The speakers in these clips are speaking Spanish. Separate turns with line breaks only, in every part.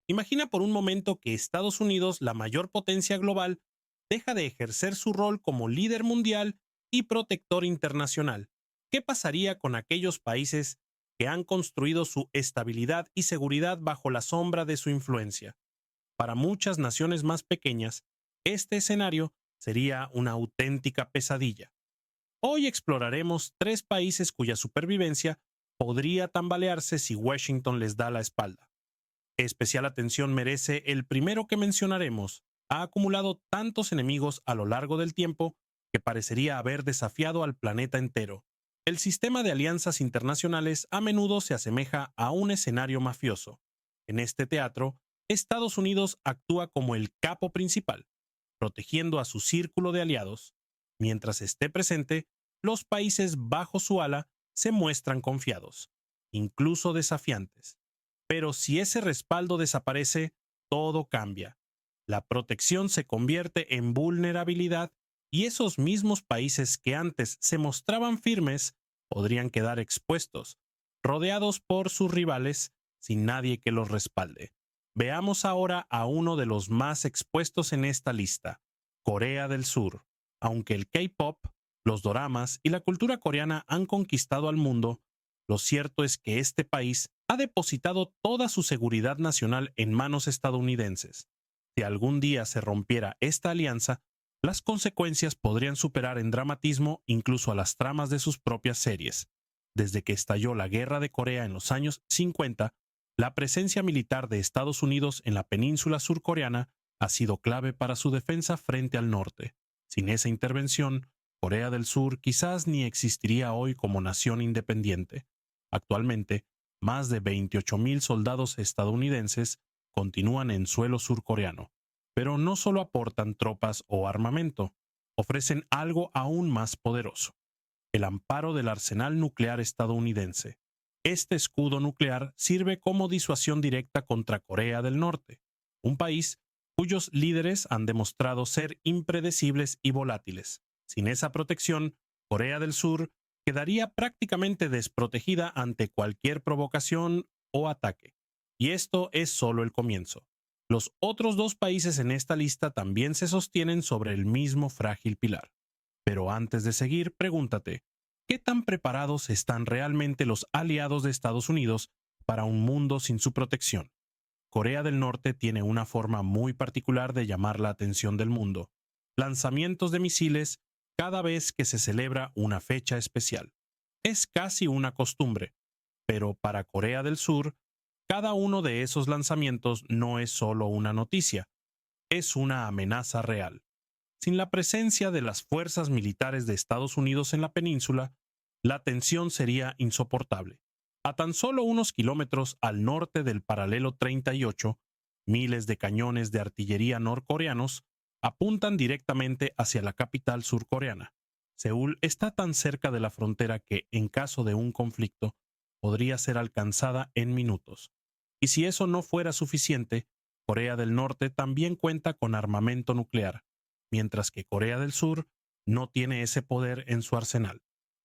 Imagina por un momento que Estados Unidos, la mayor potencia global, deja de ejercer su rol como líder mundial y protector internacional. ¿Qué pasaría con aquellos países que han construido su estabilidad y seguridad bajo la sombra de su influencia? Para muchas naciones más pequeñas, este escenario sería una auténtica pesadilla. Hoy exploraremos tres países cuya supervivencia podría tambalearse si Washington les da la espalda. Especial atención merece el primero que mencionaremos. Ha acumulado tantos enemigos a lo largo del tiempo que parecería haber desafiado al planeta entero. El sistema de alianzas internacionales a menudo se asemeja a un escenario mafioso. En este teatro, Estados Unidos actúa como el capo principal, protegiendo a su círculo de aliados. Mientras esté presente, los países bajo su ala se muestran confiados, incluso desafiantes. Pero si ese respaldo desaparece, todo cambia. La protección se convierte en vulnerabilidad y esos mismos países que antes se mostraban firmes podrían quedar expuestos, rodeados por sus rivales sin nadie que los respalde. Veamos ahora a uno de los más expuestos en esta lista, Corea del Sur. Aunque el K-pop, los doramas y la cultura coreana han conquistado al mundo, lo cierto es que este país ha depositado toda su seguridad nacional en manos estadounidenses. Si algún día se rompiera esta alianza, las consecuencias podrían superar en dramatismo incluso a las tramas de sus propias series. Desde que estalló la Guerra de Corea en los años 50, la presencia militar de Estados Unidos en la península surcoreana ha sido clave para su defensa frente al norte. Sin esa intervención, Corea del Sur quizás ni existiría hoy como nación independiente. Actualmente, más de 28,000 soldados estadounidenses continúan en suelo surcoreano, pero no solo aportan tropas o armamento, ofrecen algo aún más poderoso: el amparo del arsenal nuclear estadounidense. Este escudo nuclear sirve como disuasión directa contra Corea del Norte, un país cuyos líderes han demostrado ser impredecibles y volátiles. Sin esa protección, Corea del Sur quedaría prácticamente desprotegida ante cualquier provocación o ataque. Y esto es solo el comienzo. Los otros dos países en esta lista también se sostienen sobre el mismo frágil pilar. Pero antes de seguir, pregúntate, ¿qué tan preparados están realmente los aliados de Estados Unidos para un mundo sin su protección? Corea del Norte tiene una forma muy particular de llamar la atención del mundo: lanzamientos de misiles cada vez que se celebra una fecha especial. Es casi una costumbre, pero para Corea del Sur, cada uno de esos lanzamientos no es solo una noticia, es una amenaza real. Sin la presencia de las fuerzas militares de Estados Unidos en la península, la tensión sería insoportable. A tan solo unos kilómetros al norte del paralelo 38, miles de cañones de artillería norcoreanos apuntan directamente hacia la capital surcoreana. Seúl está tan cerca de la frontera que, en caso de un conflicto, podría ser alcanzada en minutos. Y si eso no fuera suficiente, Corea del Norte también cuenta con armamento nuclear, mientras que Corea del Sur no tiene ese poder en su arsenal.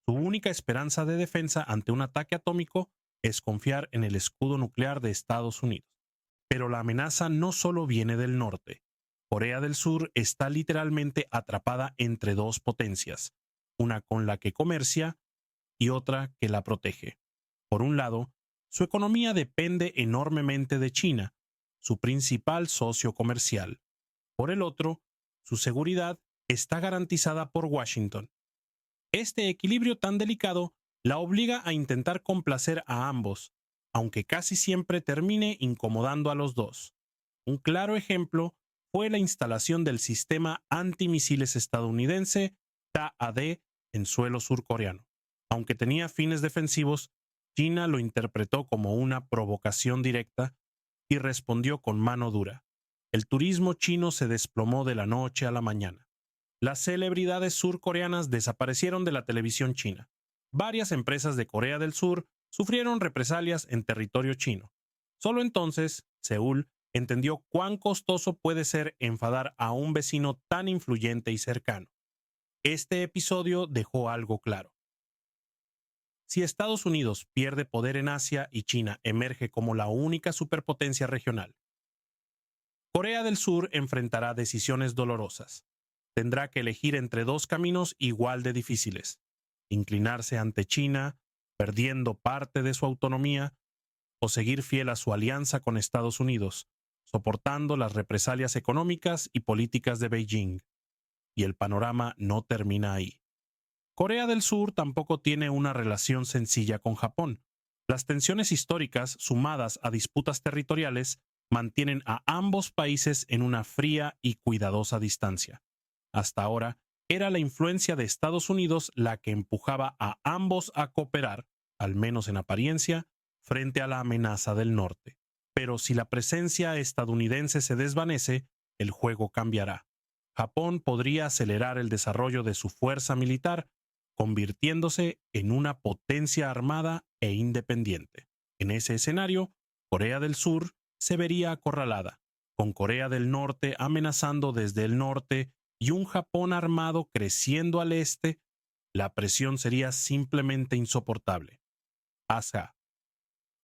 Su única esperanza de defensa ante un ataque atómico es confiar en el escudo nuclear de Estados Unidos. Pero la amenaza no solo viene del norte. Corea del Sur está literalmente atrapada entre dos potencias, una con la que comercia y otra que la protege. Por un lado, su economía depende enormemente de China, su principal socio comercial. Por el otro, su seguridad está garantizada por Washington. Este equilibrio tan delicado la obliga a intentar complacer a ambos, aunque casi siempre termine incomodando a los dos. Un claro ejemplo fue la instalación del sistema antimisiles estadounidense THAAD en suelo surcoreano. Aunque tenía fines defensivos, China lo interpretó como una provocación directa y respondió con mano dura. El turismo chino se desplomó de la noche a la mañana. Las celebridades surcoreanas desaparecieron de la televisión china. Varias empresas de Corea del Sur sufrieron represalias en territorio chino. Solo entonces, Seúl entendió cuán costoso puede ser enfadar a un vecino tan influyente y cercano. Este episodio dejó algo claro. Si Estados Unidos pierde poder en Asia y China emerge como la única superpotencia regional, Corea del Sur enfrentará decisiones dolorosas. Tendrá que elegir entre dos caminos igual de difíciles: inclinarse ante China, perdiendo parte de su autonomía, o seguir fiel a su alianza con Estados Unidos, soportando las represalias económicas y políticas de Beijing. Y el panorama no termina ahí. Corea del Sur tampoco tiene una relación sencilla con Japón. Las tensiones históricas, sumadas a disputas territoriales, mantienen a ambos países en una fría y cuidadosa distancia. Hasta ahora, era la influencia de Estados Unidos la que empujaba a ambos a cooperar, al menos en apariencia, frente a la amenaza del norte. Pero si la presencia estadounidense se desvanece, el juego cambiará. Japón podría acelerar el desarrollo de su fuerza militar, convirtiéndose en una potencia armada e independiente. En ese escenario, Corea del Sur se vería acorralada, con Corea del Norte amenazando desde el norte y un Japón armado creciendo al este. La presión sería simplemente insoportable. Asa.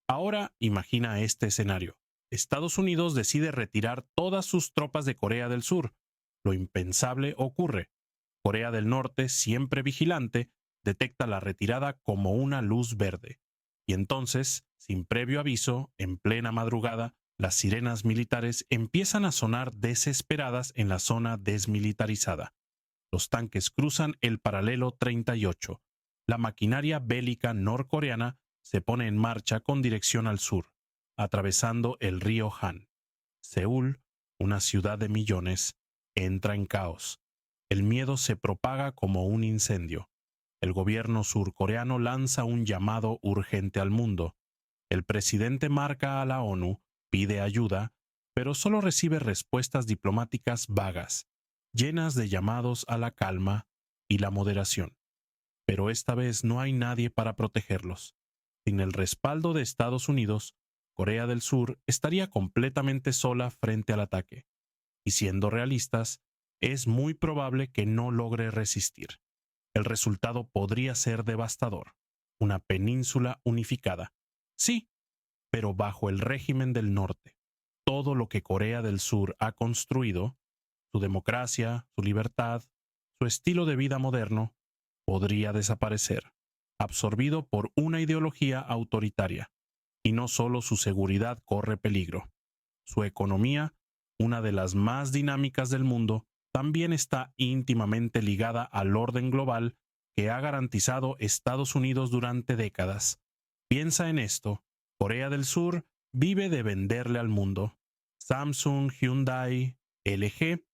Ahora imagina este escenario. Estados Unidos decide retirar todas sus tropas de Corea del Sur. Lo impensable ocurre. Corea del Norte, siempre vigilante, detecta la retirada como una luz verde. Y entonces, sin previo aviso, en plena madrugada, las sirenas militares empiezan a sonar desesperadas en la zona desmilitarizada. Los tanques cruzan el paralelo 38. La maquinaria bélica norcoreana se pone en marcha con dirección al sur, atravesando el río Han. Seúl, una ciudad de millones, entra en caos. El miedo se propaga como un incendio. El gobierno surcoreano lanza un llamado urgente al mundo. El presidente marca a la ONU, pide ayuda, pero solo recibe respuestas diplomáticas vagas, llenas de llamados a la calma y la moderación. Pero esta vez no hay nadie para protegerlos. Sin el respaldo de Estados Unidos, Corea del Sur estaría completamente sola frente al ataque. Y siendo realistas, es muy probable que no logre resistir. El resultado podría ser devastador: una península unificada. Sí, pero bajo el régimen del norte. Todo lo que Corea del Sur ha construido, su democracia, su libertad, su estilo de vida moderno, podría desaparecer, absorbido por una ideología autoritaria. Y no solo su seguridad corre peligro. Su economía, una de las más dinámicas del mundo, también está íntimamente ligada al orden global que ha garantizado Estados Unidos durante décadas. Piensa en esto: Corea del Sur vive de venderle al mundo. Samsung, Hyundai, LG,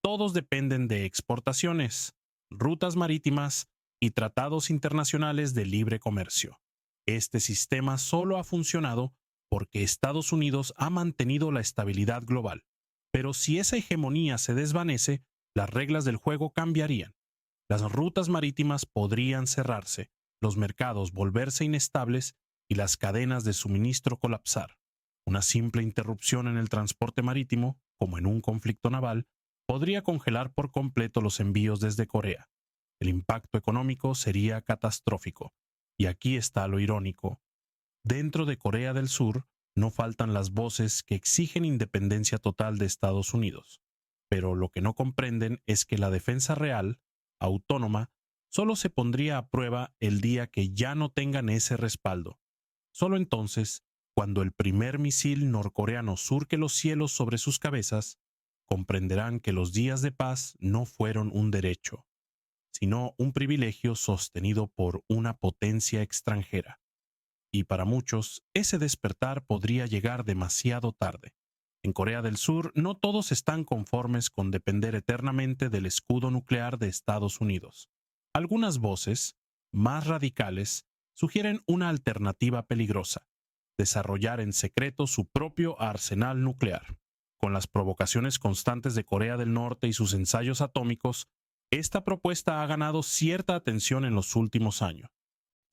todos dependen de exportaciones, rutas marítimas y tratados internacionales de libre comercio. Este sistema solo ha funcionado porque Estados Unidos ha mantenido la estabilidad global. Pero si esa hegemonía se desvanece, las reglas del juego cambiarían. Las rutas marítimas podrían cerrarse, los mercados volverse inestables y las cadenas de suministro colapsar. Una simple interrupción en el transporte marítimo, como en un conflicto naval, podría congelar por completo los envíos desde Corea. El impacto económico sería catastrófico. Y aquí está lo irónico. Dentro de Corea del Sur no faltan las voces que exigen independencia total de Estados Unidos. Pero lo que no comprenden es que la defensa real, autónoma, solo se pondría a prueba el día que ya no tengan ese respaldo. Solo entonces, cuando el primer misil norcoreano surque los cielos sobre sus cabezas, comprenderán que los días de paz no fueron un derecho, sino un privilegio sostenido por una potencia extranjera. Y para muchos, ese despertar podría llegar demasiado tarde. En Corea del Sur, no todos están conformes con depender eternamente del escudo nuclear de Estados Unidos. Algunas voces, más radicales, sugieren una alternativa peligrosa: desarrollar en secreto su propio arsenal nuclear. Con las provocaciones constantes de Corea del Norte y sus ensayos atómicos, esta propuesta ha ganado cierta atención en los últimos años.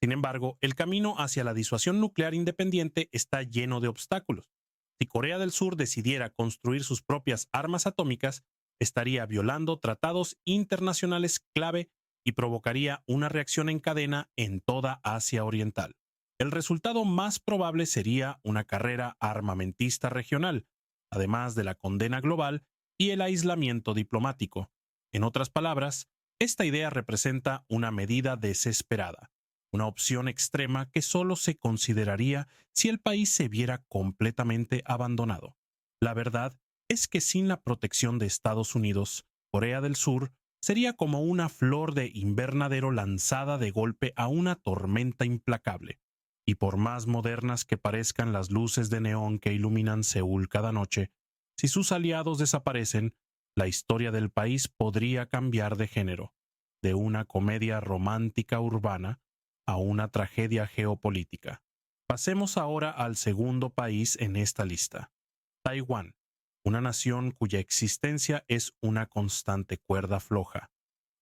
Sin embargo, el camino hacia la disuasión nuclear independiente está lleno de obstáculos. Si Corea del Sur decidiera construir sus propias armas atómicas, estaría violando tratados internacionales clave y provocaría una reacción en cadena en toda Asia Oriental. El resultado más probable sería una carrera armamentista regional, además de la condena global y el aislamiento diplomático. En otras palabras, esta idea representa una medida desesperada, una opción extrema que solo se consideraría si el país se viera completamente abandonado. La verdad es que sin la protección de Estados Unidos, Corea del Sur sería como una flor de invernadero lanzada de golpe a una tormenta implacable. Y por más modernas que parezcan las luces de neón que iluminan Seúl cada noche, si sus aliados desaparecen, la historia del país podría cambiar de género, de una comedia romántica urbana a una tragedia geopolítica. Pasemos ahora al segundo país en esta lista, Taiwán, una nación cuya existencia es una constante cuerda floja.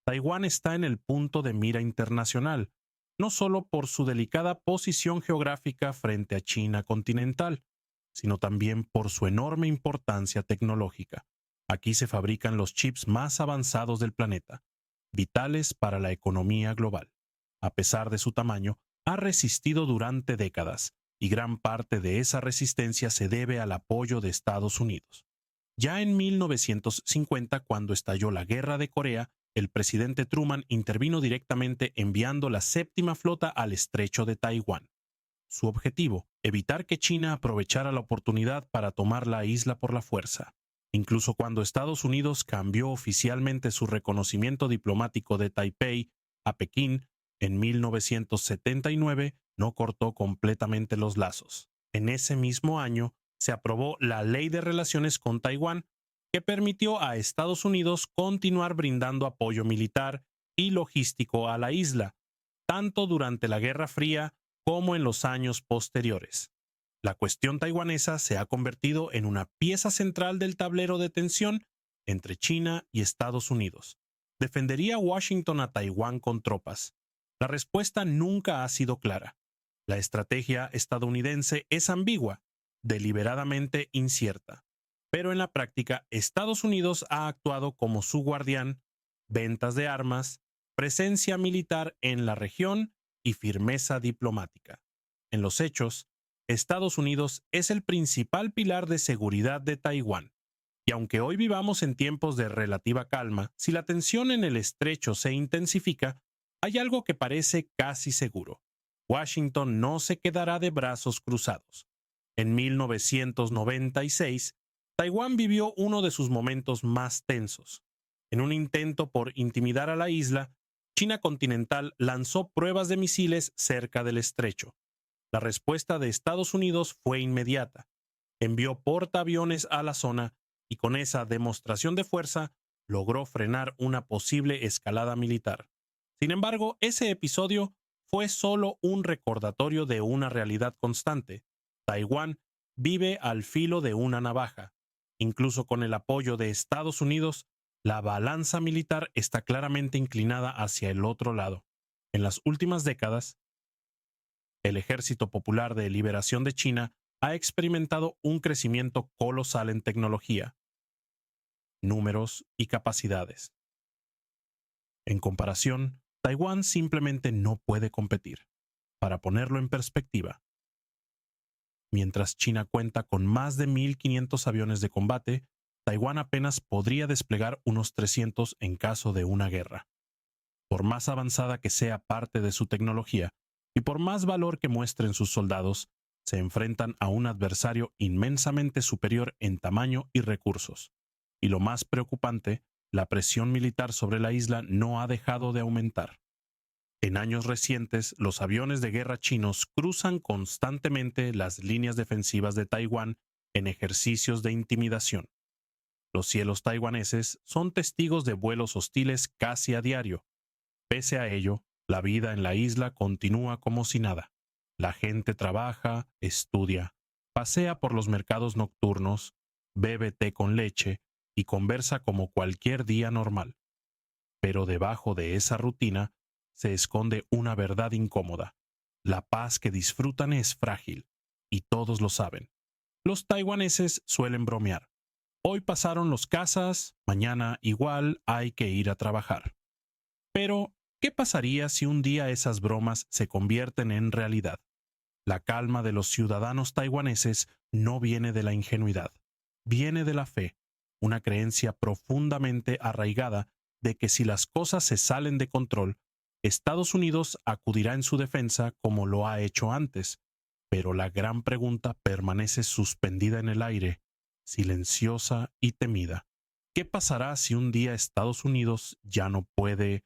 Taiwán está en el punto de mira internacional, no solo por su delicada posición geográfica frente a China continental, sino también por su enorme importancia tecnológica. Aquí se fabrican los chips más avanzados del planeta, vitales para la economía global. A pesar de su tamaño, ha resistido durante décadas, y gran parte de esa resistencia se debe al apoyo de Estados Unidos. Ya en 1950, cuando estalló la Guerra de Corea, el presidente Truman intervino directamente enviando la séptima flota al estrecho de Taiwán. Su objetivo, evitar que China aprovechara la oportunidad para tomar la isla por la fuerza. Incluso cuando Estados Unidos cambió oficialmente su reconocimiento diplomático de Taipei a Pekín en 1979, no cortó completamente los lazos. En ese mismo año, se aprobó la Ley de Relaciones con Taiwán, que permitió a Estados Unidos continuar brindando apoyo militar y logístico a la isla, tanto durante la Guerra Fría como en los años posteriores. La cuestión taiwanesa se ha convertido en una pieza central del tablero de tensión entre China y Estados Unidos. ¿Defendería Washington a Taiwán con tropas? La respuesta nunca ha sido clara. La estrategia estadounidense es ambigua, deliberadamente incierta. Pero en la práctica, Estados Unidos ha actuado como su guardián, ventas de armas, presencia militar en la región y firmeza diplomática. En los hechos, Estados Unidos es el principal pilar de seguridad de Taiwán. Y aunque hoy vivamos en tiempos de relativa calma, si la tensión en el estrecho se intensifica, hay algo que parece casi seguro. Washington no se quedará de brazos cruzados. En 1996, Taiwán vivió uno de sus momentos más tensos. En un intento por intimidar a la isla, China continental lanzó pruebas de misiles cerca del estrecho. La respuesta de Estados Unidos fue inmediata. Envió portaaviones a la zona y con esa demostración de fuerza logró frenar una posible escalada militar. Sin embargo, ese episodio fue solo un recordatorio de una realidad constante. Taiwán vive al filo de una navaja. Incluso con el apoyo de Estados Unidos, la balanza militar está claramente inclinada hacia el otro lado. En las últimas décadas, el Ejército Popular de Liberación de China ha experimentado un crecimiento colosal en tecnología, números y capacidades. En comparación, Taiwán simplemente no puede competir. Para ponerlo en perspectiva, mientras China cuenta con más de 1.500 aviones de combate, Taiwán apenas podría desplegar unos 300 en caso de una guerra. Por más avanzada que sea parte de su tecnología y por más valor que muestren sus soldados, se enfrentan a un adversario inmensamente superior en tamaño y recursos. Y lo más preocupante, la presión militar sobre la isla no ha dejado de aumentar. En años recientes, los aviones de guerra chinos cruzan constantemente las líneas defensivas de Taiwán en ejercicios de intimidación. Los cielos taiwaneses son testigos de vuelos hostiles casi a diario. Pese a ello, la vida en la isla continúa como si nada. La gente trabaja, estudia, pasea por los mercados nocturnos, bebe té con leche y conversa como cualquier día normal. Pero debajo de esa rutina se esconde una verdad incómoda. La paz que disfrutan es frágil, y todos lo saben. Los taiwaneses suelen bromear. Hoy pasaron los cazas, mañana igual hay que ir a trabajar. Pero, ¿qué pasaría si un día esas bromas se convierten en realidad? La calma de los ciudadanos taiwaneses no viene de la ingenuidad. viene de la fe, una creencia profundamente arraigada de que si las cosas se salen de control, Estados Unidos acudirá en su defensa como lo ha hecho antes, pero la gran pregunta permanece suspendida en el aire, silenciosa y temida. ¿Qué pasará si un día Estados Unidos ya no puede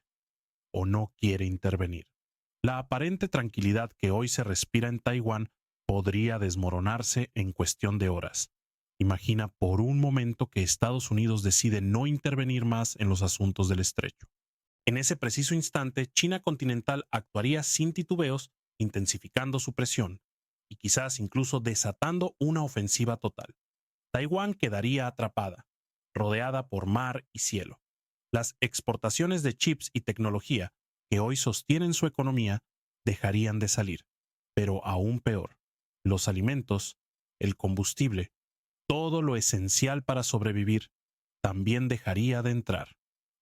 o no quiere intervenir? La aparente tranquilidad que hoy se respira en Taiwán podría desmoronarse en cuestión de horas. Imagina por un momento que Estados Unidos decide no intervenir más en los asuntos del estrecho. En ese preciso instante, China continental actuaría sin titubeos, intensificando su presión y quizás incluso desatando una ofensiva total. Taiwán quedaría atrapada, rodeada por mar y cielo. Las exportaciones de chips y tecnología que hoy sostienen su economía dejarían de salir. Pero aún peor, los alimentos, el combustible, todo lo esencial para sobrevivir, también dejaría de entrar.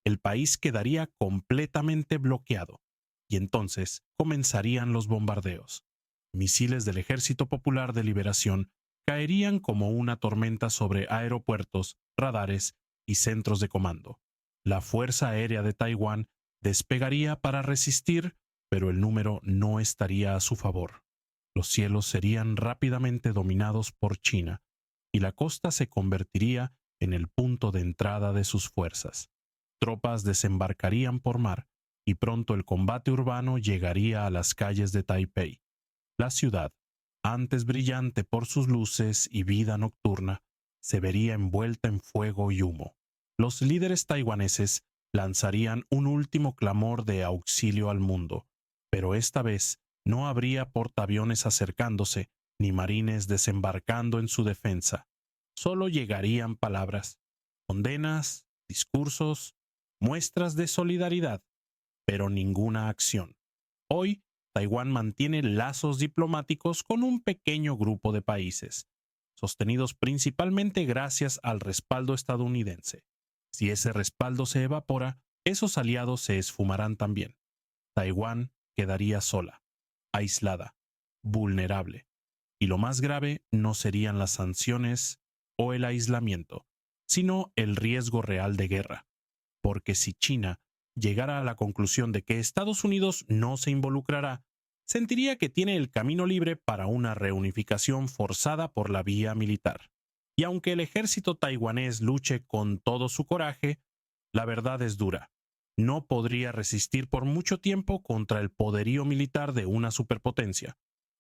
El país quedaría completamente bloqueado y entonces comenzarían los bombardeos. Misiles del Ejército Popular de Liberación caerían como una tormenta sobre aeropuertos, radares y centros de comando. La Fuerza Aérea de Taiwán despegaría para resistir, pero el número no estaría a su favor. Los cielos serían rápidamente dominados por China y la costa se convertiría en el punto de entrada de sus fuerzas. Tropas desembarcarían por mar y pronto el combate urbano llegaría a las calles de Taipei. La ciudad, antes brillante por sus luces y vida nocturna, se vería envuelta en fuego y humo. Los líderes taiwaneses lanzarían un último clamor de auxilio al mundo, pero esta vez no habría portaaviones acercándose ni marines desembarcando en su defensa. Solo llegarían palabras, condenas, discursos, muestras de solidaridad, pero ninguna acción. Hoy, Taiwán mantiene lazos diplomáticos con un pequeño grupo de países, sostenidos principalmente gracias al respaldo estadounidense. Si ese respaldo se evapora, esos aliados se esfumarán también. Taiwán quedaría sola, aislada, vulnerable. Y lo más grave no serían las sanciones o el aislamiento, sino el riesgo real de guerra. Porque si China llegara a la conclusión de que Estados Unidos no se involucrará, sentiría que tiene el camino libre para una reunificación forzada por la vía militar. Y aunque el ejército taiwanés luche con todo su coraje, la verdad es dura. No podría resistir por mucho tiempo contra el poderío militar de una superpotencia.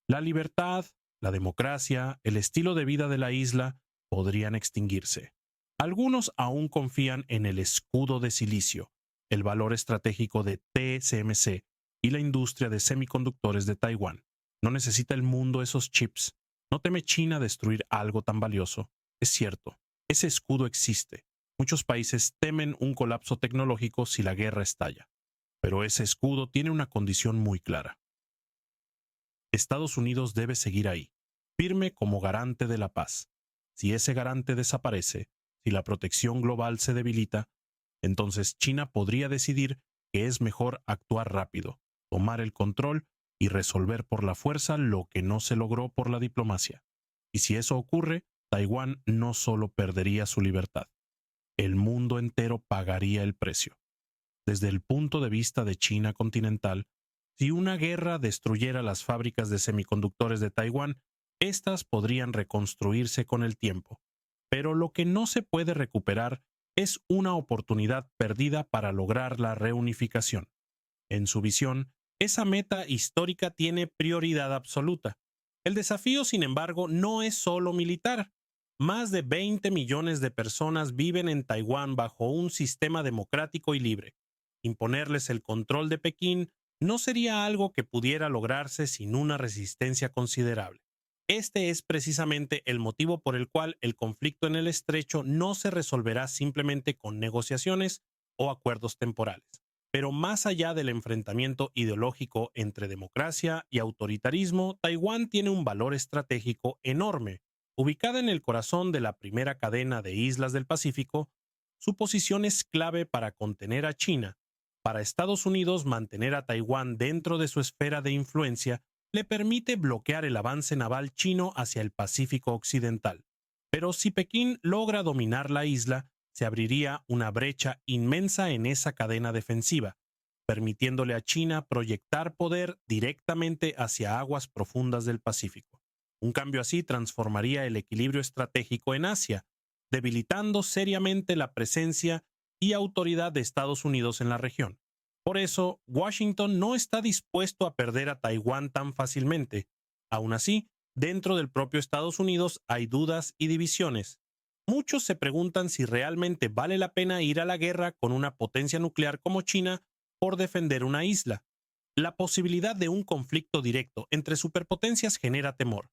La libertad, la democracia, el estilo de vida de la isla podrían extinguirse. Algunos aún confían en el escudo de silicio, el valor estratégico de TSMC y la industria de semiconductores de Taiwán. No necesita el mundo esos chips. No teme China destruir algo tan valioso. Es cierto, ese escudo existe. Muchos países temen un colapso tecnológico si la guerra estalla. Pero ese escudo tiene una condición muy clara. Estados Unidos debe seguir ahí, firme como garante de la paz. Si ese garante desaparece, si la protección global se debilita, entonces China podría decidir que es mejor actuar rápido, tomar el control y resolver por la fuerza lo que no se logró por la diplomacia. Y si eso ocurre, Taiwán no solo perdería su libertad, el mundo entero pagaría el precio. Desde el punto de vista de China continental, si una guerra destruyera las fábricas de semiconductores de Taiwán, éstas podrían reconstruirse con el tiempo. Pero lo que no se puede recuperar es una oportunidad perdida para lograr la reunificación. En su visión, esa meta histórica tiene prioridad absoluta. El desafío, sin embargo, no es solo militar. Más de 20 millones de personas viven en Taiwán bajo un sistema democrático y libre. Imponerles el control de Pekín no sería algo que pudiera lograrse sin una resistencia considerable. Este es precisamente el motivo por el cual el conflicto en el estrecho no se resolverá simplemente con negociaciones o acuerdos temporales. Pero más allá del enfrentamiento ideológico entre democracia y autoritarismo, Taiwán tiene un valor estratégico enorme. Ubicada en el corazón de la primera cadena de islas del Pacífico, su posición es clave para contener a China. Para Estados Unidos, mantener a Taiwán dentro de su esfera de influencia le permite bloquear el avance naval chino hacia el Pacífico Occidental. Pero si Pekín logra dominar la isla, se abriría una brecha inmensa en esa cadena defensiva, permitiéndole a China proyectar poder directamente hacia aguas profundas del Pacífico. Un cambio así transformaría el equilibrio estratégico en Asia, debilitando seriamente la presencia y autoridad de Estados Unidos en la región. Por eso, Washington no está dispuesto a perder a Taiwán tan fácilmente. Aún así, dentro del propio Estados Unidos hay dudas y divisiones. Muchos se preguntan si realmente vale la pena ir a la guerra con una potencia nuclear como China por defender una isla. La posibilidad de un conflicto directo entre superpotencias genera temor.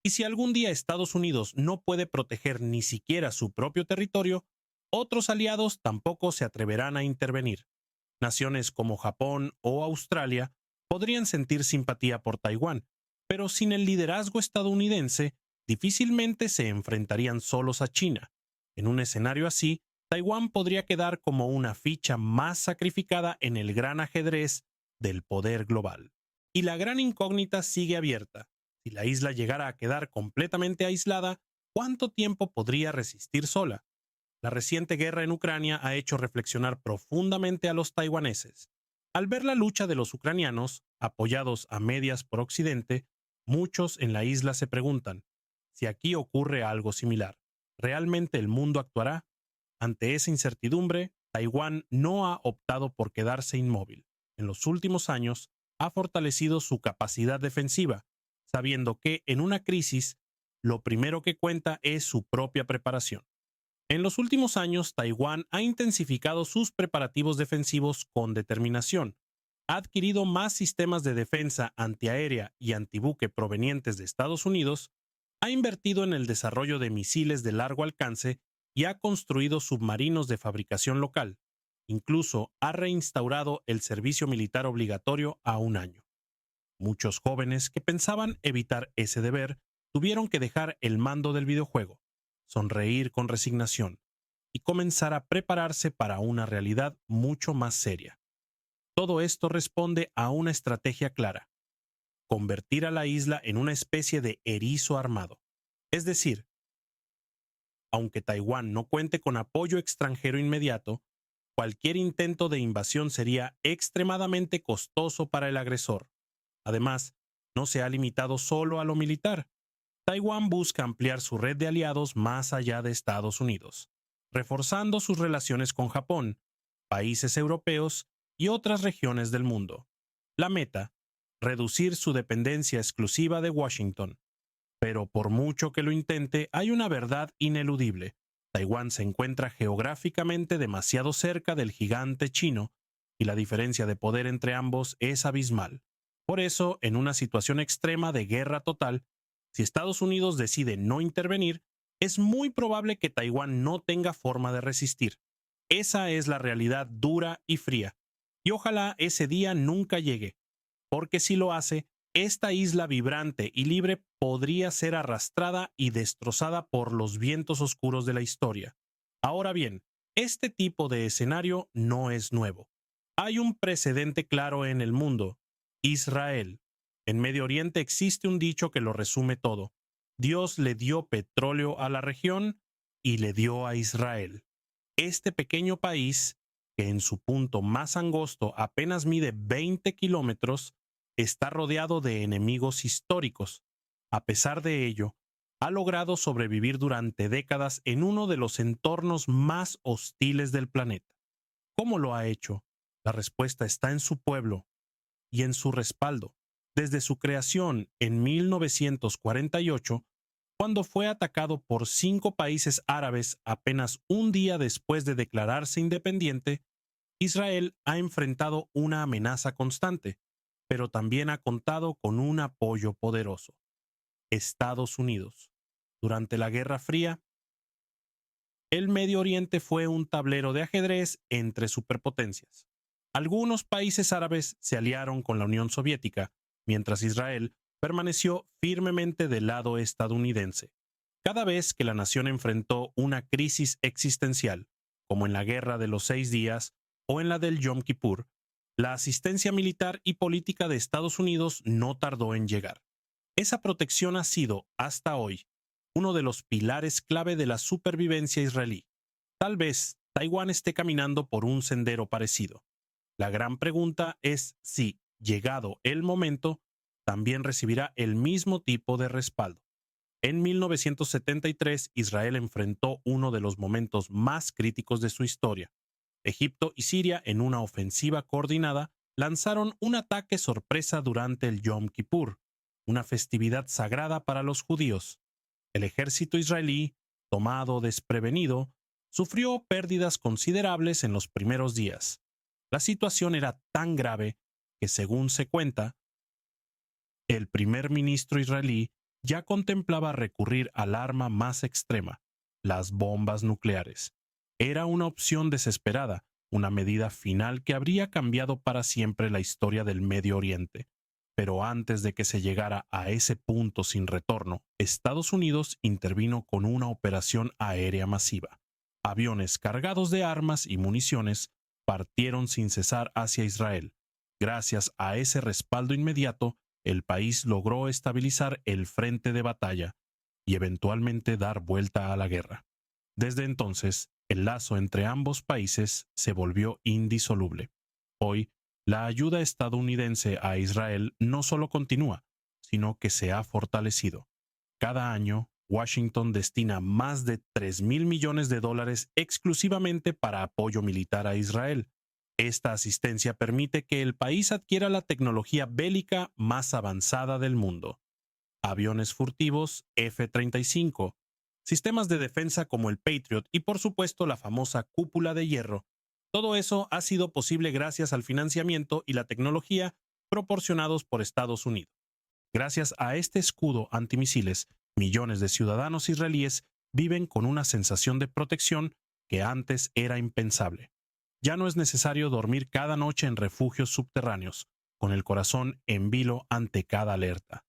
Y si algún día Estados Unidos no puede proteger ni siquiera su propio territorio, otros aliados tampoco se atreverán a intervenir. Naciones como Japón o Australia podrían sentir simpatía por Taiwán, pero sin el liderazgo estadounidense, difícilmente se enfrentarían solos a China. En un escenario así, Taiwán podría quedar como una ficha más sacrificada en el gran ajedrez del poder global. Y la gran incógnita sigue abierta. Si la isla llegara a quedar completamente aislada, ¿cuánto tiempo podría resistir sola? La reciente guerra en Ucrania ha hecho reflexionar profundamente a los taiwaneses. Al ver la lucha de los ucranianos, apoyados a medias por Occidente, muchos en la isla se preguntan, si aquí ocurre algo similar, ¿realmente el mundo actuará? Ante esa incertidumbre, Taiwán no ha optado por quedarse inmóvil. En los últimos años, ha fortalecido su capacidad defensiva, sabiendo que en una crisis, lo primero que cuenta es su propia preparación. En los últimos años, Taiwán ha intensificado sus preparativos defensivos con determinación. Ha adquirido más sistemas de defensa antiaérea y antibuque provenientes de Estados Unidos, ha invertido en el desarrollo de misiles de largo alcance y ha construido submarinos de fabricación local. Incluso ha reinstaurado el servicio militar obligatorio a un año. Muchos jóvenes que pensaban evitar ese deber tuvieron que dejar el mando del videojuego, sonreír con resignación y comenzar a prepararse para una realidad mucho más seria. Todo esto responde a una estrategia clara: convertir a la isla en una especie de erizo armado. Es decir, aunque Taiwán no cuente con apoyo extranjero inmediato, cualquier intento de invasión sería extremadamente costoso para el agresor. Además, no se ha limitado solo a lo militar. Taiwán busca ampliar su red de aliados más allá de Estados Unidos, reforzando sus relaciones con Japón, países europeos y otras regiones del mundo. La meta: reducir su dependencia exclusiva de Washington. Pero por mucho que lo intente, hay una verdad ineludible. Taiwán se encuentra geográficamente demasiado cerca del gigante chino y la diferencia de poder entre ambos es abismal. Por eso, en una situación extrema de guerra total, si Estados Unidos decide no intervenir, es muy probable que Taiwán no tenga forma de resistir. Esa es la realidad dura y fría. Y ojalá ese día nunca llegue, porque si lo hace, esta isla vibrante y libre podría ser arrastrada y destrozada por los vientos oscuros de la historia. Ahora bien, este tipo de escenario no es nuevo. Hay un precedente claro en el mundo: Israel. En Medio Oriente existe un dicho que lo resume todo: Dios le dio petróleo a la región y le dio a Israel. Este pequeño país, que en su punto más angosto apenas mide 20 kilómetros, está rodeado de enemigos históricos. A pesar de ello, ha logrado sobrevivir durante décadas en uno de los entornos más hostiles del planeta. ¿Cómo lo ha hecho? La respuesta está en su pueblo y en su respaldo. Desde su creación en 1948, cuando fue atacado por 5 países árabes apenas un día después de declararse independiente, Israel ha enfrentado una amenaza constante, pero también ha contado con un apoyo poderoso: Estados Unidos. Durante la Guerra Fría, el Medio Oriente fue un tablero de ajedrez entre superpotencias. Algunos países árabes se aliaron con la Unión Soviética, mientras Israel permaneció firmemente del lado estadounidense. Cada vez que la nación enfrentó una crisis existencial, como en la Guerra de los 6 días o en la del Yom Kippur, la asistencia militar y política de Estados Unidos no tardó en llegar. Esa protección ha sido, hasta hoy, uno de los pilares clave de la supervivencia israelí. Tal vez Taiwán esté caminando por un sendero parecido. La gran pregunta es si, llegado el momento, también recibirá el mismo tipo de respaldo. En 1973, Israel enfrentó uno de los momentos más críticos de su historia. Egipto y Siria, en una ofensiva coordinada, lanzaron un ataque sorpresa durante el Yom Kippur, una festividad sagrada para los judíos. El ejército israelí, tomado desprevenido, sufrió pérdidas considerables en los primeros días. La situación era tan grave que, según se cuenta, el primer ministro israelí ya contemplaba recurrir al arma más extrema, las bombas nucleares. Era una opción desesperada, una medida final que habría cambiado para siempre la historia del Medio Oriente. Pero antes de que se llegara a ese punto sin retorno, Estados Unidos intervino con una operación aérea masiva. Aviones cargados de armas y municiones partieron sin cesar hacia Israel. Gracias a ese respaldo inmediato, el país logró estabilizar el frente de batalla y eventualmente dar vuelta a la guerra. Desde entonces, el lazo entre ambos países se volvió indisoluble. Hoy, la ayuda estadounidense a Israel no solo continúa, sino que se ha fortalecido. Cada año, Washington destina más de $3,000 millones exclusivamente para apoyo militar a Israel. Esta asistencia permite que el país adquiera la tecnología bélica más avanzada del mundo. Aviones furtivos F-35, sistemas de defensa como el Patriot y por supuesto la famosa cúpula de hierro. Todo eso ha sido posible gracias al financiamiento y la tecnología proporcionados por Estados Unidos. Gracias a este escudo antimisiles, millones de ciudadanos israelíes viven con una sensación de protección que antes era impensable. Ya no es necesario dormir cada noche en refugios subterráneos, con el corazón en vilo ante cada alerta.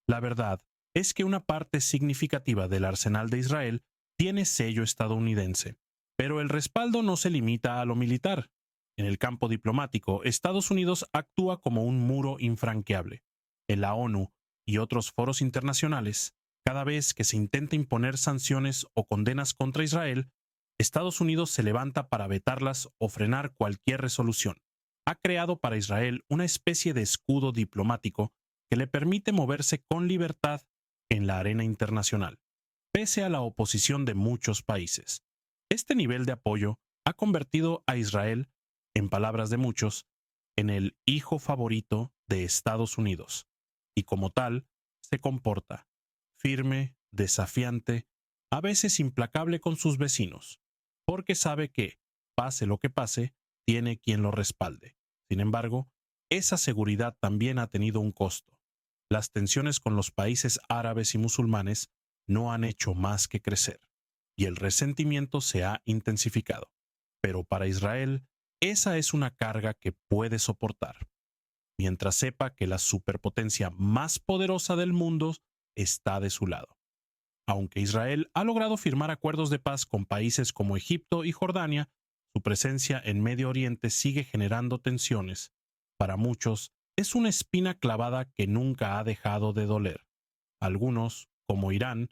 La verdad es que una parte significativa del arsenal de Israel tiene sello estadounidense, pero el respaldo no se limita a lo militar. En el campo diplomático, Estados Unidos actúa como un muro infranqueable. En la ONU y otros foros internacionales, cada vez que se intenta imponer sanciones o condenas contra Israel, Estados Unidos se levanta para vetarlas o frenar cualquier resolución. Ha creado para Israel una especie de escudo diplomático que le permite moverse con libertad en la arena internacional, pese a la oposición de muchos países. Este nivel de apoyo ha convertido a Israel, en palabras de muchos, en el hijo favorito de Estados Unidos, y como tal, se comporta firme, desafiante, a veces implacable con sus vecinos, porque sabe que, pase lo que pase, tiene quien lo respalde. Sin embargo, esa seguridad también ha tenido un costo. Las tensiones con los países árabes y musulmanes no han hecho más que crecer, y el resentimiento se ha intensificado. Pero para Israel, esa es una carga que puede soportar, mientras sepa que la superpotencia más poderosa del mundo está de su lado. Aunque Israel ha logrado firmar acuerdos de paz con países como Egipto y Jordania, su presencia en Medio Oriente sigue generando tensiones. Para muchos, es una espina clavada que nunca ha dejado de doler. Algunos, como Irán,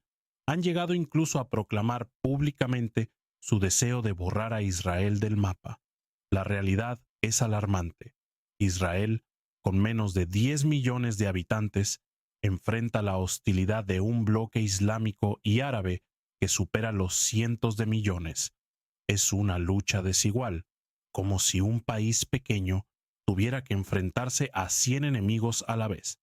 han llegado incluso a proclamar públicamente su deseo de borrar a Israel del mapa. La realidad es alarmante. Israel, con menos de 10 millones de habitantes, enfrenta la hostilidad de un bloque islámico y árabe que supera los cientos de millones. Es una lucha desigual, como si un país pequeño tuviera que enfrentarse a 100 enemigos a la vez.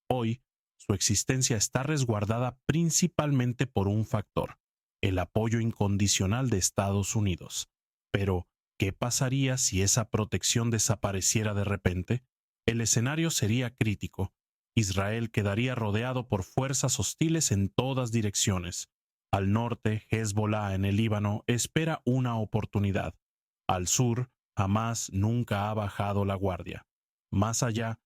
Hoy, su existencia está resguardada principalmente por un factor: el apoyo incondicional de Estados Unidos. Pero, ¿qué pasaría si esa protección desapareciera de repente? El escenario sería crítico. Israel quedaría rodeado por fuerzas hostiles en todas direcciones. Al norte, Hezbollah en el Líbano espera una oportunidad. Al sur, Hamás nunca ha bajado la guardia. Más allá,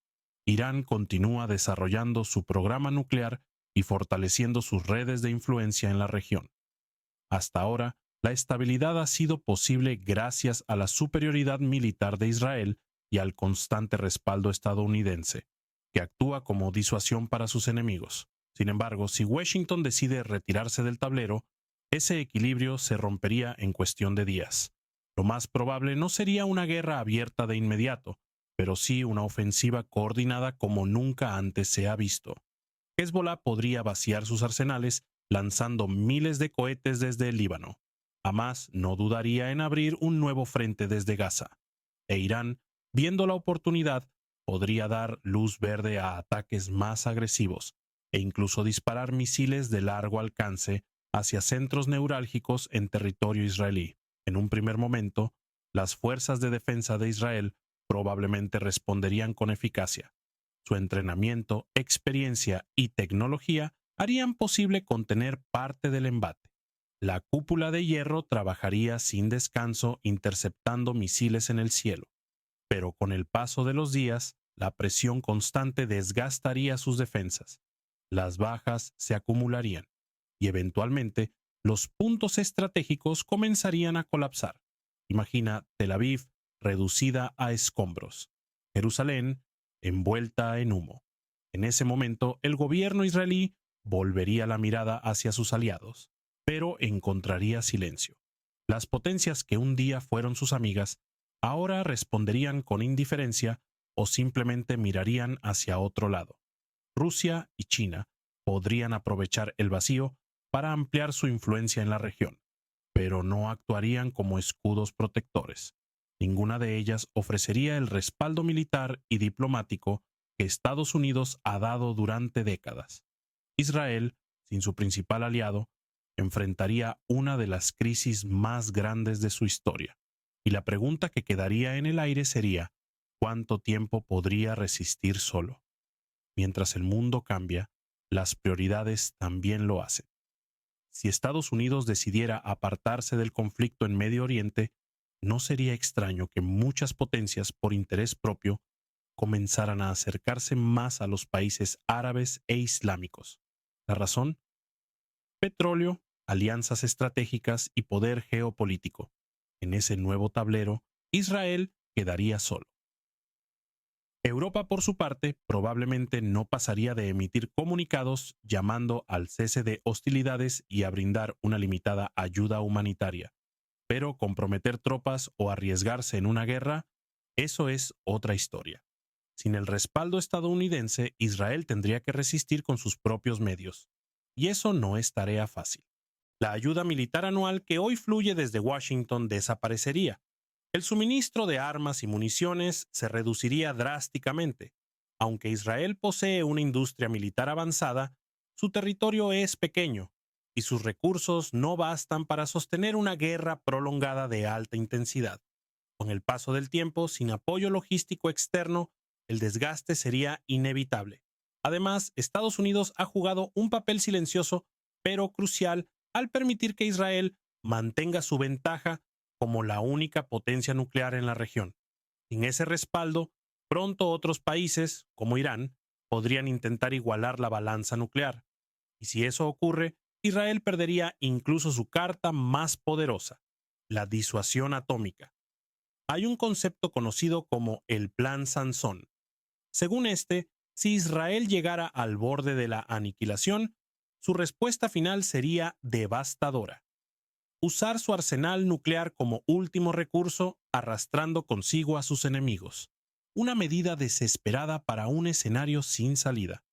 Irán continúa desarrollando su programa nuclear y fortaleciendo sus redes de influencia en la región. Hasta ahora, la estabilidad ha sido posible gracias a la superioridad militar de Israel y al constante respaldo estadounidense, que actúa como disuasión para sus enemigos. Sin embargo, si Washington decide retirarse del tablero, ese equilibrio se rompería en cuestión de días. Lo más probable no sería una guerra abierta de inmediato, pero sí una ofensiva coordinada como nunca antes se ha visto. Hezbollah podría vaciar sus arsenales lanzando miles de cohetes desde el Líbano. Hamas no dudaría en abrir un nuevo frente desde Gaza. E Irán, viendo la oportunidad, podría dar luz verde a ataques más agresivos e incluso disparar misiles de largo alcance hacia centros neurálgicos en territorio israelí. En un primer momento, las fuerzas de defensa de Israel probablemente responderían con eficacia. Su entrenamiento, experiencia y tecnología harían posible contener parte del embate. La cúpula de hierro trabajaría sin descanso interceptando misiles en el cielo, pero con el paso de los días, la presión constante desgastaría sus defensas. Las bajas se acumularían y eventualmente los puntos estratégicos comenzarían a colapsar. Imagina Tel Aviv reducida a escombros, Jerusalén envuelta en humo. En ese momento, el gobierno israelí volvería la mirada hacia sus aliados, pero encontraría silencio. Las potencias que un día fueron sus amigas, ahora responderían con indiferencia o simplemente mirarían hacia otro lado. Rusia y China podrían aprovechar el vacío para ampliar su influencia en la región, pero no actuarían como escudos protectores. Ninguna de ellas ofrecería el respaldo militar y diplomático que Estados Unidos ha dado durante décadas. Israel, sin su principal aliado, enfrentaría una de las crisis más grandes de su historia. Y la pregunta que quedaría en el aire sería, ¿cuánto tiempo podría resistir solo? Mientras el mundo cambia, las prioridades también lo hacen. Si Estados Unidos decidiera apartarse del conflicto en Medio Oriente, no sería extraño que muchas potencias, por interés propio, comenzaran a acercarse más a los países árabes e islámicos. ¿La razón? Petróleo, alianzas estratégicas y poder geopolítico. En ese nuevo tablero, Israel quedaría solo. Europa, por su parte, probablemente no pasaría de emitir comunicados llamando al cese de hostilidades y a brindar una limitada ayuda humanitaria. Pero comprometer tropas o arriesgarse en una guerra, eso es otra historia. Sin el respaldo estadounidense, Israel tendría que resistir con sus propios medios. Y eso no es tarea fácil. La ayuda militar anual que hoy fluye desde Washington desaparecería. El suministro de armas y municiones se reduciría drásticamente. Aunque Israel posee una industria militar avanzada, su territorio es pequeño y sus recursos no bastan para sostener una guerra prolongada de alta intensidad. Con el paso del tiempo, sin apoyo logístico externo, el desgaste sería inevitable. Además, Estados Unidos ha jugado un papel silencioso pero crucial al permitir que Israel mantenga su ventaja como la única potencia nuclear en la región. Sin ese respaldo, pronto otros países, como Irán, podrían intentar igualar la balanza nuclear. Y si eso ocurre, Israel perdería incluso su carta más poderosa, la disuasión atómica. Hay un concepto conocido como el Plan Sansón. Según este, si Israel llegara al borde de la aniquilación, su respuesta final sería devastadora. Usar su arsenal nuclear como último recurso, arrastrando consigo a sus enemigos. Una medida desesperada para un escenario sin salida.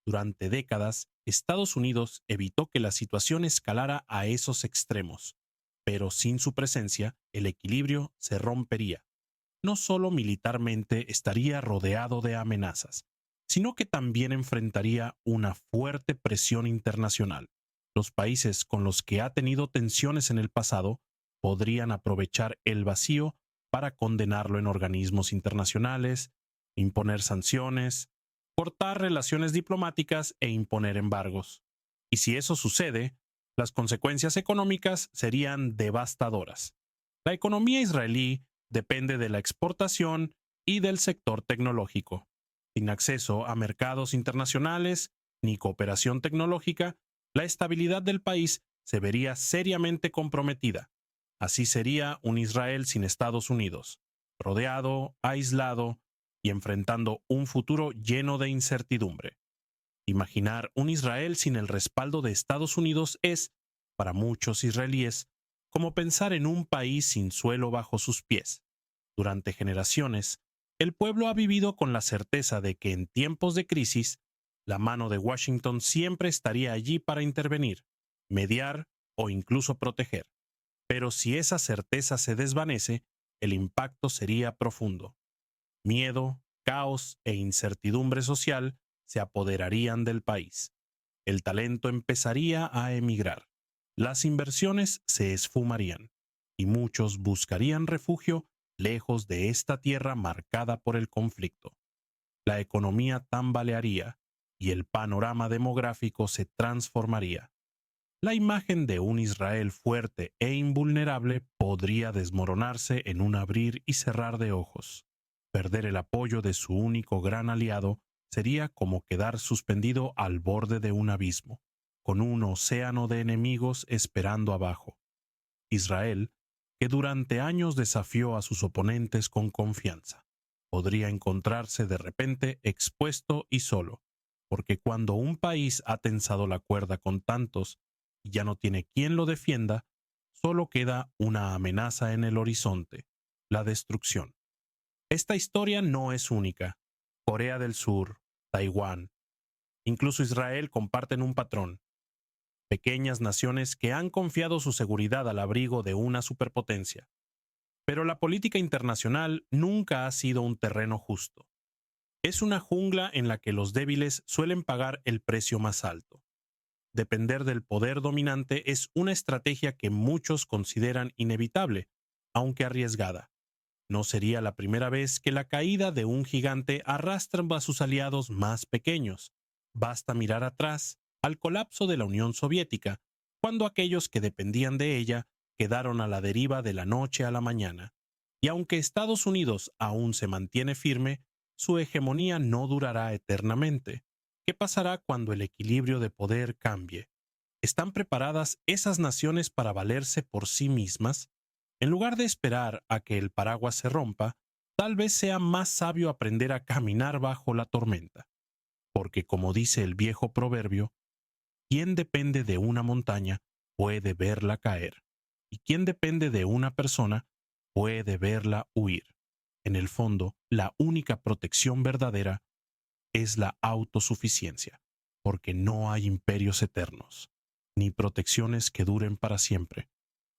Durante décadas, Estados Unidos evitó que la situación escalara a esos extremos, pero sin su presencia, el equilibrio se rompería. No solo militarmente estaría rodeado de amenazas, sino que también enfrentaría una fuerte presión internacional. Los países con los que ha tenido tensiones en el pasado podrían aprovechar el vacío para condenarlo en organismos internacionales, imponer sanciones, cortar relaciones diplomáticas e imponer embargos. Y si eso sucede, las consecuencias económicas serían devastadoras. La economía israelí depende de la exportación y del sector tecnológico. Sin acceso a mercados internacionales ni cooperación tecnológica, la estabilidad del país se vería seriamente comprometida. Así sería un Israel sin Estados Unidos, rodeado, aislado y enfrentando un futuro lleno de incertidumbre. Imaginar un Israel sin el respaldo de Estados Unidos es, para muchos israelíes, como pensar en un país sin suelo bajo sus pies. Durante generaciones, el pueblo ha vivido con la certeza de que en tiempos de crisis, la mano de Washington siempre estaría allí para intervenir, mediar o incluso proteger. Pero si esa certeza se desvanece, el impacto sería profundo. Miedo, caos e incertidumbre social se apoderarían del país. El talento empezaría a emigrar. Las inversiones se esfumarían y muchos buscarían refugio lejos de esta tierra marcada por el conflicto. La economía tambalearía y el panorama demográfico se transformaría. La imagen de un Israel fuerte e invulnerable podría desmoronarse en un abrir y cerrar de ojos. Perder el apoyo de su único gran aliado sería como quedar suspendido al borde de un abismo, con un océano de enemigos esperando abajo. Israel, que durante años desafió a sus oponentes con confianza, podría encontrarse de repente expuesto y solo, porque cuando un país ha tensado la cuerda con tantos y ya no tiene quien lo defienda, solo queda una amenaza en el horizonte: la destrucción. Esta historia no es única. Corea del Sur, Taiwán, incluso Israel comparten un patrón: pequeñas naciones que han confiado su seguridad al abrigo de una superpotencia. Pero la política internacional nunca ha sido un terreno justo. Es una jungla en la que los débiles suelen pagar el precio más alto. Depender del poder dominante es una estrategia que muchos consideran inevitable, aunque arriesgada. No sería la primera vez que la caída de un gigante arrastra a sus aliados más pequeños. Basta mirar atrás al colapso de la Unión Soviética, cuando aquellos que dependían de ella quedaron a la deriva de la noche a la mañana. Y aunque Estados Unidos aún se mantiene firme, su hegemonía no durará eternamente. ¿Qué pasará cuando el equilibrio de poder cambie? ¿Están preparadas esas naciones para valerse por sí mismas? En lugar de esperar a que el paraguas se rompa, tal vez sea más sabio aprender a caminar bajo la tormenta. Porque como dice el viejo proverbio, quien depende de una montaña puede verla caer, y quien depende de una persona puede verla huir. En el fondo, la única protección verdadera es la autosuficiencia, porque no hay imperios eternos, ni protecciones que duren para siempre.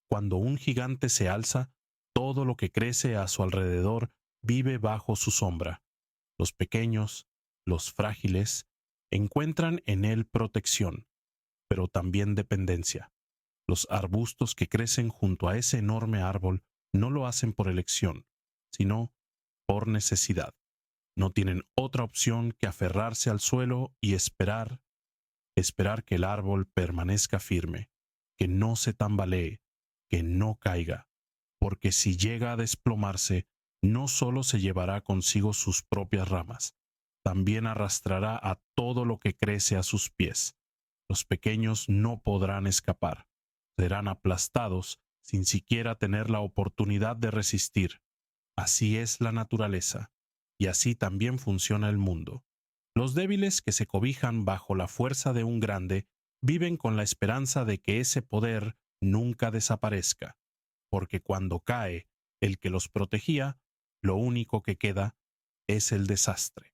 Cuando un gigante se alza, todo lo que crece a su alrededor vive bajo su sombra. Los pequeños, los frágiles, encuentran en él protección, pero también dependencia. Los arbustos que crecen junto a ese enorme árbol no lo hacen por elección, sino por necesidad. No tienen otra opción que aferrarse al suelo y esperar que el árbol permanezca firme, que no se tambalee, que no caiga, porque si llega a desplomarse, no solo se llevará consigo sus propias ramas, también arrastrará a todo lo que crece a sus pies. Los pequeños no podrán escapar, serán aplastados sin siquiera tener la oportunidad de resistir. Así es la naturaleza, y así también funciona el mundo. Los débiles que se cobijan bajo la fuerza de un grande viven con la esperanza de que ese poder nunca desaparezca, porque cuando cae el que los protegía, lo único que queda es el desastre.